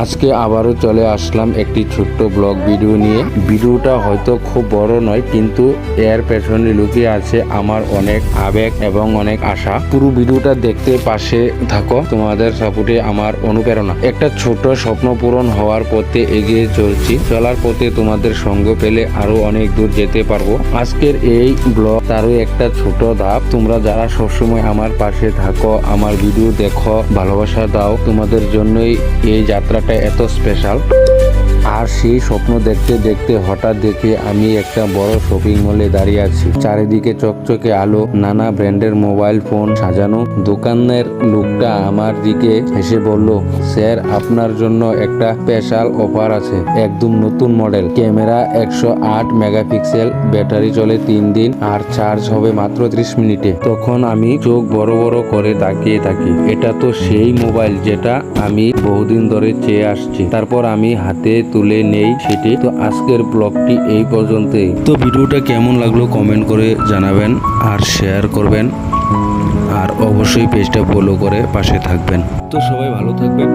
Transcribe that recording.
আজকে আবারও চলে আসলাম একটি ছোট্ট ব্লগ ভিডিও নিয়ে। ভিডিওটা হয়তো খুব বড় নয়, কিন্তু এর পেছনে লুকিয়ে আছে আমার অনেক আবেগ এবং অনেক আশা। পুরো ভিডিওটা দেখতে পাশে থাকো, তোমাদের সাপোর্টে আমার অনুপ্রেরণা। একটা ছোট স্বপ্ন পূরণ হওয়ার পথে এগিয়ে চলছি। চলার পথে তোমাদের সঙ্গ পেলে আরো অনেক দূর যেতে পারবো। আজকের এই ব্লগ তারই একটা ছোট ধাপ। তোমরা যারা সবসময় আমার পাশে থাকো, আমার ভিডিও দেখো, ভালোবাসা দাও, তোমাদের জন্যই এই যাত্রাটা এত স্পেশাল। আর সেই স্বপ্ন দেখতে দেখতে হঠাৎ দেখে আমি একটা বড় শপিং মলে দাঁড়িয়ে আছি। চারিদিকে চকচকে আলো, নানা ব্র্যান্ডের মোবাইল ফোন সাজানো। দোকানের লোকটা আমার দিকে হেসে বলল, স্যার আপনার জন্য একটা স্পেশাল অফার আছে, একদম নতুন মডেল, ক্যামেরা 108 মেগাপিক্সেল, ব্যাটারি চলে 3 দিন আর চার্জ হবে মাত্র 30 মিনিটে। তখন আমি চোখ বড় বড় করে তাকিয়ে থাকি। এটা তো সেই মোবাইল যেটা আমি বহুদিন ধরে চেয়ে আসছি। তারপর আমি হাতে তুলে নেই সেটি। তো আজকের ব্লগটি এই পর্যন্তই। তো ভিডিওটা কেমন লাগলো কমেন্ট করে জানাবেন আর শেয়ার করবেন, আর অবশ্যই পেজটা ফলো করে পাশে থাকবেন। তো সবাই ভালো থাকবেন।